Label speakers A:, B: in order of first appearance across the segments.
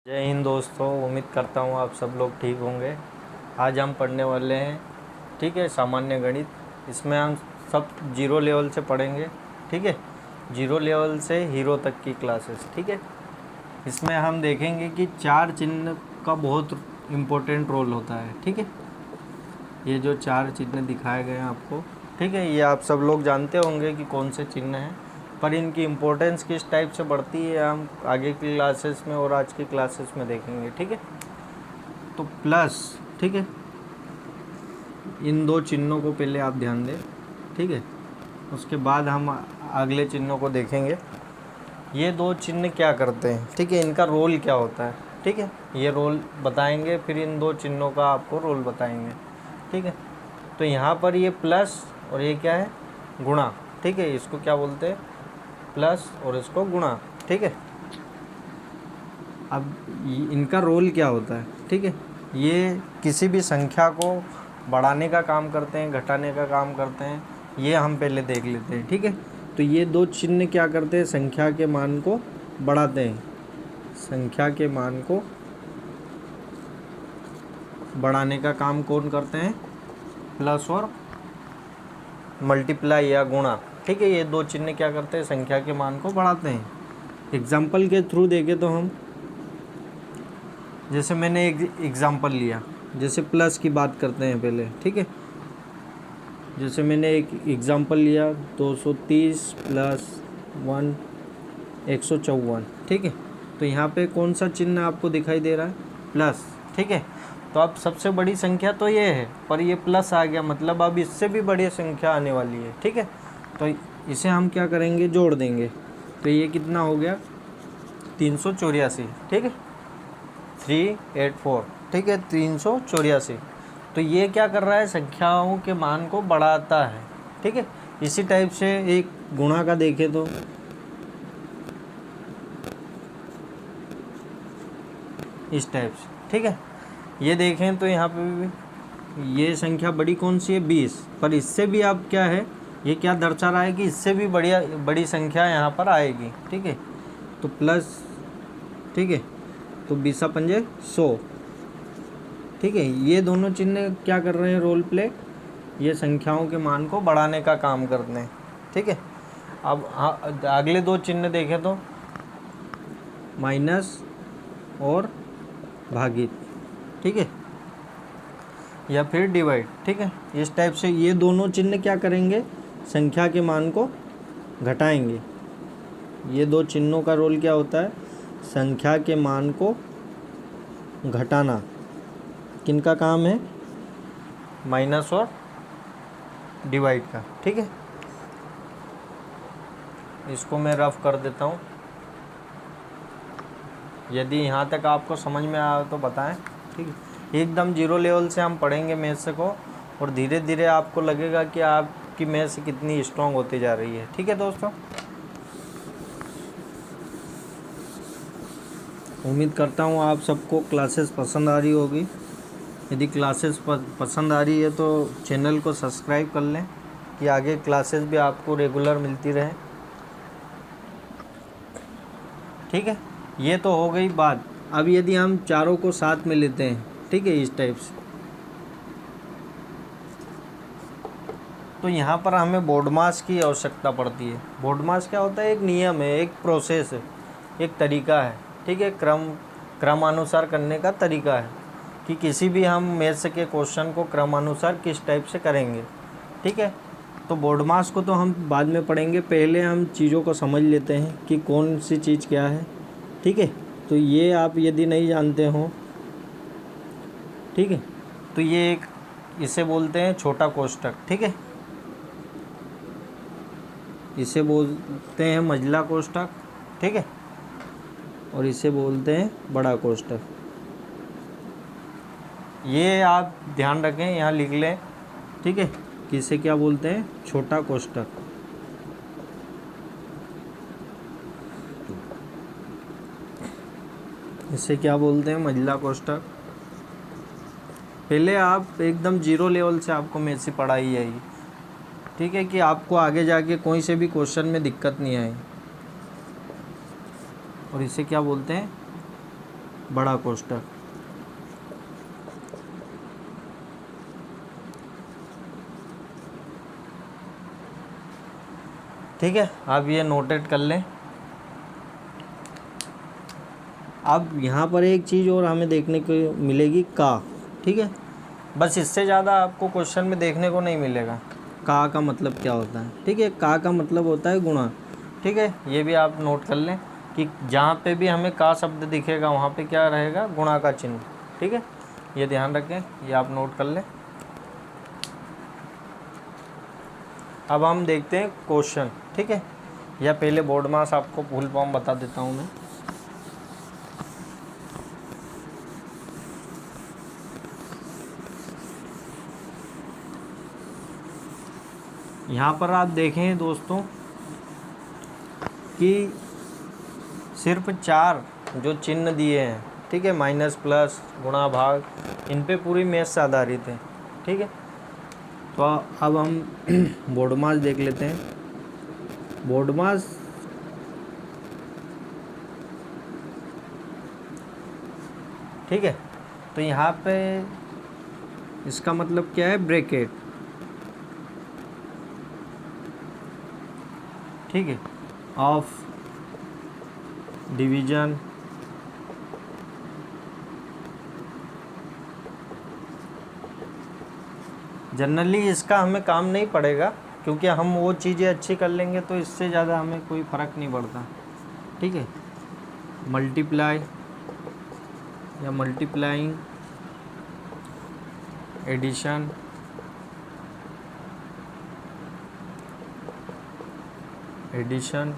A: जय हिंद दोस्तों, उम्मीद करता हूँ आप सब लोग ठीक होंगे। आज हम पढ़ने वाले हैं, ठीक है, सामान्य गणित। इसमें हम सब जीरो लेवल से पढ़ेंगे, ठीक है, जीरो लेवल से हीरो तक की क्लासेस, ठीक है। इसमें हम देखेंगे कि चार चिन्ह का बहुत इम्पोर्टेंट रोल होता है, ठीक है। ये जो चार चिन्ह दिखाए गए हैं आपको, ठीक है, ये आप सब लोग जानते होंगे कि कौन से चिन्ह हैं, पर इनकी इम्पोर्टेंस किस टाइप से बढ़ती है हम आगे की क्लासेस में और आज की क्लासेस में देखेंगे, ठीक है। तो प्लस, ठीक है, इन दो चिन्हों को पहले आप ध्यान दें, ठीक है, उसके बाद हम अगले चिन्हों को देखेंगे। ये दो चिन्ह क्या करते हैं, ठीक है, इनका रोल क्या होता है, ठीक है, ये रोल बताएंगे, फिर इन दो चिन्हों का आपको रोल बताएंगे, ठीक है। तो यहाँ पर ये प्लस और ये क्या है, गुणा, ठीक है, इसको क्या बोलते हैं, प्लस और इसको गुणा, ठीक है। अब इनका रोल क्या होता है, ठीक है, ये किसी भी संख्या को बढ़ाने का काम करते हैं, घटाने का काम करते हैं, ये हम पहले देख लेते हैं, ठीक है। तो ये दो चिन्ह क्या करते हैं, संख्या के मान को बढ़ाते हैं, संख्या के मान को बढ़ाने का काम कौन करते हैं, प्लस और मल्टीप्लाई या गुणा, ठीक है। ये दो चिन्ह क्या करते हैं, संख्या के मान को बढ़ाते हैं। एग्जाम्पल के थ्रू देखें तो हम, जैसे मैंने एक एग्ज़ाम्पल लिया, जैसे प्लस की बात करते हैं पहले, ठीक है। जैसे मैंने एक एग्ज़ाम्पल लिया 230 प्लस 1 154, ठीक है। तो यहाँ पे कौन सा चिन्ह आपको दिखाई दे रहा है, प्लस, ठीक है। तो अब सबसे बड़ी संख्या तो ये है, पर ये प्लस आ गया, मतलब अब इससे भी बड़ी संख्या आने वाली है, ठीक है। तो इसे हम क्या करेंगे, जोड़ देंगे। तो ये कितना हो गया, 384, ठीक है, 384, ठीक है, 384। तो ये क्या कर रहा है, संख्याओं के मान को बढ़ाता है, ठीक है। इसी टाइप से एक गुणा का देखें तो इस टाइप से, ठीक है। ये देखें तो यहाँ पे भी ये संख्या बड़ी कौन सी है, 20, पर इससे भी अब क्या है, ये क्या दर्शा रहा है कि इससे भी बड़ी संख्या यहाँ पर आएगी, ठीक है। तो प्लस, ठीक है, तो 20 पंजे 100, ठीक है। ये दोनों चिन्ह क्या कर रहे हैं, रोल प्ले, ये संख्याओं के मान को बढ़ाने का काम करते हैं, ठीक है। अब अगले दो चिन्ह देखें तो माइनस और भागित, ठीक है, या फिर डिवाइड, ठीक है। इस टाइप से ये दोनों चिन्ह क्या करेंगे, संख्या के मान को घटाएंगे। ये दो चिन्हों का रोल क्या होता है, संख्या के मान को घटाना। किनका काम है, माइनस और डिवाइड का, ठीक है। इसको मैं रफ कर देता हूँ, यदि यहाँ तक आपको समझ में आया तो बताएं, ठीक है। एकदम जीरो लेवल से हम पढ़ेंगे मैथ्स को, और धीरे धीरे आपको लगेगा कि आपकी मैथ्स कितनी स्ट्रांग होती जा रही है, ठीक है दोस्तों। उम्मीद करता हूँ आप सबको क्लासेस पसंद आ रही होगी। यदि क्लासेस पसंद आ रही है तो चैनल को सब्सक्राइब कर लें कि आगे क्लासेस भी आपको रेगुलर मिलती रहे, ठीक है। ये तो हो गई बात। अब यदि हम चारों को साथ में लेते हैं, ठीक है, इस टाइप से, तो यहाँ पर हमें बोर्ड मास की आवश्यकता पड़ती है। बोर्ड मास क्या होता है, एक नियम है, एक प्रोसेस है, एक तरीका है, ठीक है, क्रमानुसार करने का तरीका है कि किसी भी हम मैथ्स के क्वेश्चन को क्रमानुसार किस टाइप से करेंगे, ठीक है। तो बोर्ड मास को तो हम बाद में पढ़ेंगे, पहले हम चीज़ों को समझ लेते हैं कि कौन सी चीज़ क्या है, ठीक है। तो ये आप यदि नहीं जानते हो, ठीक है, तो ये एक, इसे बोलते हैं छोटा कोष्ठक, ठीक है, इसे बोलते हैं मंझला कोष्ठक, ठीक है, और इसे बोलते हैं बड़ा कोष्ठक। ये आप ध्यान रखें, यहाँ लिख लें, ठीक है, कि इसे क्या बोलते हैं, छोटा कोष्ठक। इसे क्या बोलते हैं, मंझला कोष्ठक। पहले आप एकदम जीरो लेवल से आपको मैथ्स पढ़ाई जाएगी, ठीक है, कि आपको आगे जाके कोई से भी क्वेश्चन में दिक्कत नहीं आए। और इसे क्या बोलते हैं, बड़ा कोष्ठक। ठीक है, आप ये नोटेट कर लें। अब यहाँ पर एक चीज़ और हमें देखने को मिलेगी का। ठीक है, बस इससे ज़्यादा आपको क्वेश्चन में देखने को नहीं मिलेगा। का मतलब क्या होता है? ठीक है, का मतलब होता है गुणा। ठीक है, ये भी आप नोट कर लें कि जहाँ पे भी हमें का शब्द दिखेगा वहाँ पे क्या रहेगा? गुणा का चिन्ह। ठीक है, ये ध्यान रखें, ये आप नोट कर लें। अब हम देखते हैं क्वेश्चन। ठीक है, या पहले बोर्ड मास आपको फुल फॉर्म बता देता हूँ मैं। यहाँ पर आप देखें दोस्तों कि सिर्फ 4 जो चिन्ह दिए हैं, ठीक है, माइनस, प्लस, गुणा, भाग, इन पे पूरी मैथ से आधारित है। ठीक है, तो अब हम बोर्ड मास देख लेते हैं। बोर्ड मास ठीक है, तो यहाँ पे इसका मतलब क्या है? ब्रैकेट। ठीक है, ऑफ डिवीजन जनरली इसका हमें काम नहीं पड़ेगा, क्योंकि हम वो चीज़ें अच्छी कर लेंगे तो इससे ज़्यादा हमें कोई फ़र्क नहीं पड़ता। ठीक है, मल्टीप्लाई या मल्टीप्लाइंग, एडिशन, एडिशन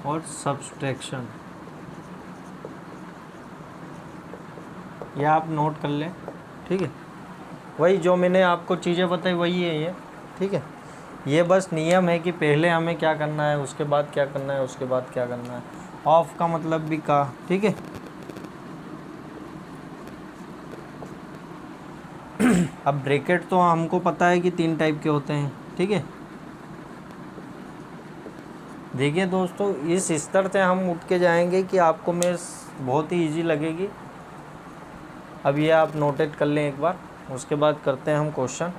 A: और सब्सट्रैक्शन, ये आप नोट कर लें। ठीक है, वही जो मैंने आपको चीज़ें बताई वही है ये। ठीक है, ये बस नियम है कि पहले हमें क्या करना है, उसके बाद क्या करना है, उसके बाद क्या करना है। ऑफ का मतलब भी का। ठीक है, अब ब्रैकेट तो हमको पता है कि 3 टाइप के होते हैं। ठीक है, देखिए दोस्तों, इस स्तर से हम उठ के जाएंगे कि आपको मैथ्स बहुत ही इजी लगेगी। अब ये आप नोटेट कर लें एक बार, उसके बाद करते हैं हम क्वेश्चन।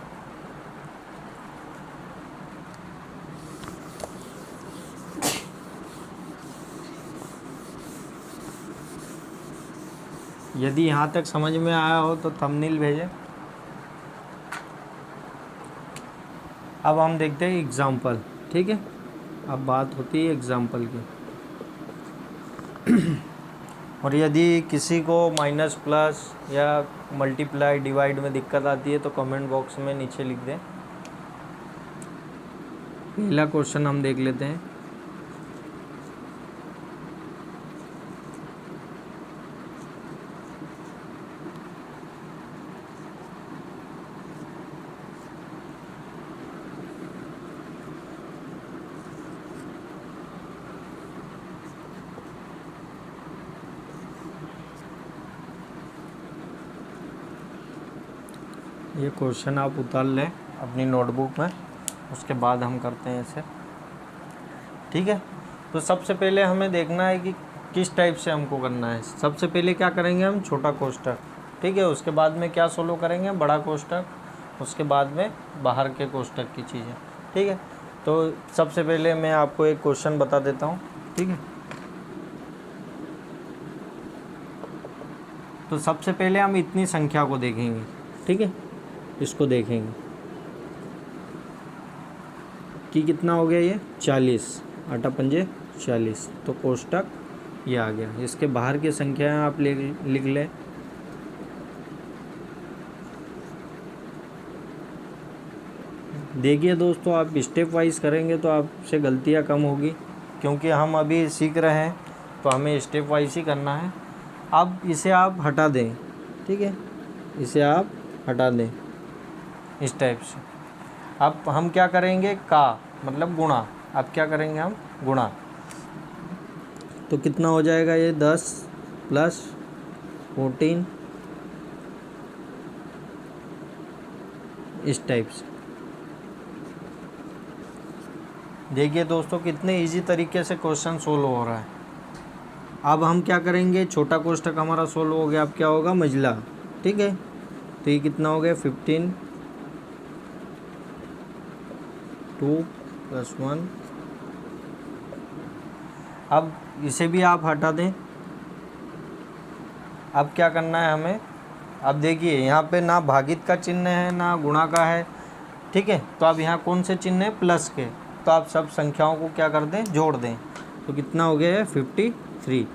A: यदि यहाँ तक समझ में आया हो तो थंबनेल भेजें। अब हम देखते हैं एग्जाम्पल। ठीक है, अब बात होती है एग्जाम्पल की। और यदि किसी को माइनस, प्लस या मल्टीप्लाई, डिवाइड में दिक्कत आती है तो कमेंट बॉक्स में नीचे लिख दें। पहला क्वेश्चन हम देख लेते हैं। ये क्वेश्चन आप उतार लें अपनी नोटबुक में, उसके बाद हम करते हैं इसे। ठीक है, तो सबसे पहले हमें देखना है कि किस टाइप से हमको करना है। सबसे पहले क्या करेंगे हम? छोटा कोष्ठक। ठीक है, उसके बाद में क्या सोल्व करेंगे? बड़ा कोष्ठक, उसके बाद में बाहर के कोष्ठक की चीज़ें। ठीक है, तो सबसे पहले मैं आपको एक क्वेश्चन बता देता हूँ। ठीक है, तो सबसे पहले हम इतनी संख्या को देखेंगे। ठीक है, इसको देखेंगे कि कितना हो गया ये 40, 8 पंजे 40, तो कोष्ठक ये आ गया। इसके बाहर की संख्याएं आप लिख लें। देखिए दोस्तों, आप स्टेप वाइज करेंगे तो आपसे गलतियां कम होगी, क्योंकि हम अभी सीख रहे हैं तो हमें स्टेप वाइज ही करना है। अब इसे आप हटा दें। ठीक है, इसे आप हटा दें इस टाइप से। अब हम क्या करेंगे? का मतलब गुणा। अब क्या करेंगे हम? गुणा। तो कितना हो जाएगा ये? 10 प्लस 14, इस टाइप से। देखिए दोस्तों, कितने इजी तरीके से क्वेश्चन सोल्व हो रहा है। अब हम क्या करेंगे, छोटा कोष्ठक हमारा सोल्व हो गया, अब क्या होगा मझला, ठीक है। तो ये कितना हो गया 15 2 + 1। अब इसे भी आप हटा दें। अब क्या करना है हमें, अब देखिए यहाँ पे ना भागित का चिन्ह है ना गुणा का है, ठीक है। तो अब यहाँ कौन से चिन्ह है, प्लस के। तो आप सब संख्याओं को क्या कर दें, जोड़ दें। तो कितना हो गया है 53।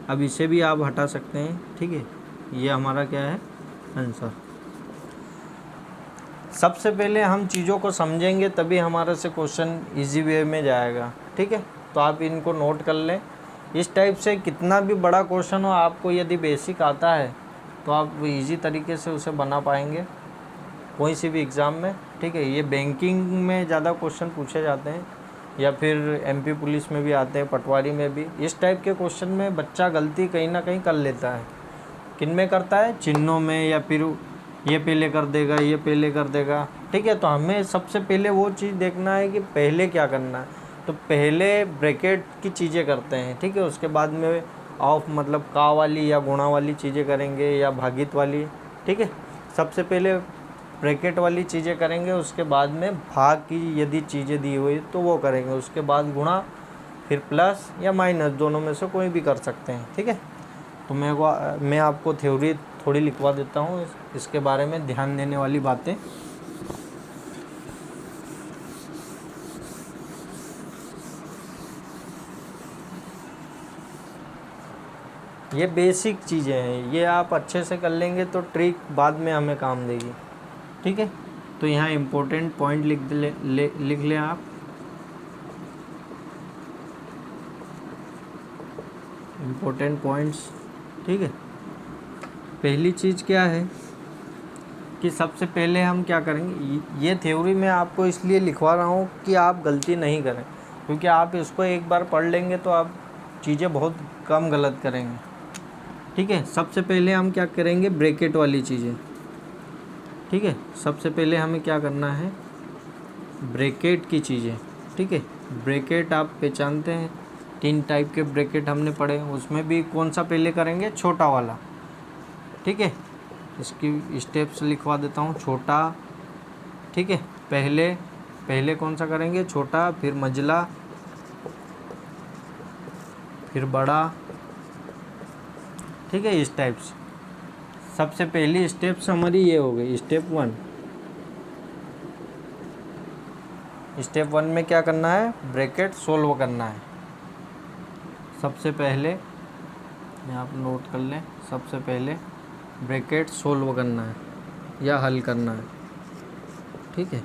A: अब इसे भी आप हटा सकते हैं, ठीक है। ये हमारा क्या है आंसर। सबसे पहले हम चीज़ों को समझेंगे तभी हमारे से क्वेश्चन इजी वे में जाएगा, ठीक है। तो आप इनको नोट कर लें। इस टाइप से कितना भी बड़ा क्वेश्चन हो, आपको यदि बेसिक आता है तो आप इजी तरीके से उसे बना पाएंगे कोई सी भी एग्ज़ाम में, ठीक है। ये बैंकिंग में ज़्यादा क्वेश्चन पूछे जाते हैं या फिर एमपी पुलिस में भी आते हैं, पटवारी में भी। इस टाइप के क्वेश्चन में बच्चा गलती कहीं ना कहीं कर लेता है। किन में करता है, चिन्हों में, या फिर ये पहले कर देगा, ये पहले कर देगा, ठीक है। तो हमें सबसे पहले वो चीज़ देखना है कि पहले क्या करना है। तो पहले ब्रैकेट की चीज़ें करते हैं, ठीक है। उसके बाद में ऑफ मतलब का वाली या गुणा वाली चीज़ें करेंगे या भागित वाली, ठीक है। सबसे पहले ब्रैकेट वाली चीज़ें करेंगे, उसके बाद में भाग की यदि चीज़ें दी हुई तो वो करेंगे, उसके बाद गुणा, फिर प्लस या माइनस, दोनों में से कोई भी कर सकते हैं, ठीक है। तो मैं आपको थ्योरी थोड़ी लिखवा देता हूँ, इसके बारे में ध्यान देने वाली बातें। ये बेसिक चीज़ें हैं, ये आप अच्छे से कर लेंगे तो ट्रिक बाद में हमें काम देगी, ठीक है। तो यहाँ इम्पोर्टेंट पॉइंट लिख लें आप। इम्पोर्टेंट पॉइंट्स, ठीक है। पहली चीज़ क्या है कि सबसे पहले हम क्या करेंगे, ये थ्योरी मैं आपको इसलिए लिखवा रहा हूँ कि आप गलती नहीं करें, क्योंकि आप इसको एक बार पढ़ लेंगे तो आप चीज़ें बहुत कम गलत करेंगे, ठीक है। सबसे पहले हम क्या करेंगे, ब्रैकेट वाली चीज़ें, ठीक है। सबसे पहले हमें क्या करना है, ब्रैकेट की चीज़ें, ठीक है। ब्रैकेट आप पहचानते हैं, 3 टाइप के ब्रैकेट हमने पढ़े, उसमें भी कौन सा पहले करेंगे, छोटा वाला, ठीक है। इसकी स्टेप्स लिखवा देता हूँ। छोटा, ठीक है। पहले कौन सा करेंगे, छोटा, फिर मझला, फिर बड़ा, ठीक है। इस टाइप से सबसे पहली स्टेप्स हमारी ये हो गई, स्टेप 1। स्टेप 1 में क्या करना है, ब्रैकेट सोल्व करना है। सबसे पहले यहाँ आप नोट कर लें, सबसे पहले ब्रैकेट सोल्व करना है या हल करना है, ठीक है।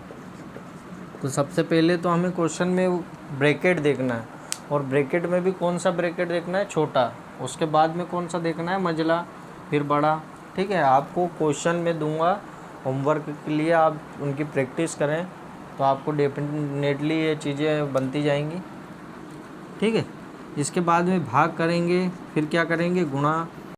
A: तो सबसे पहले तो हमें क्वेश्चन में ब्रैकेट देखना है, और ब्रैकेट में भी कौन सा ब्रैकेट देखना है, छोटा। उसके बाद में कौन सा देखना है, मझला, फिर बड़ा, ठीक है। आपको क्वेश्चन में दूंगा होमवर्क के लिए, आप उनकी प्रैक्टिस करें तो आपको डेफिनेटली ये चीज़ें बनती जाएंगी, ठीक है। इसके बाद में भाग करेंगे, फिर क्या करेंगे, गुणा,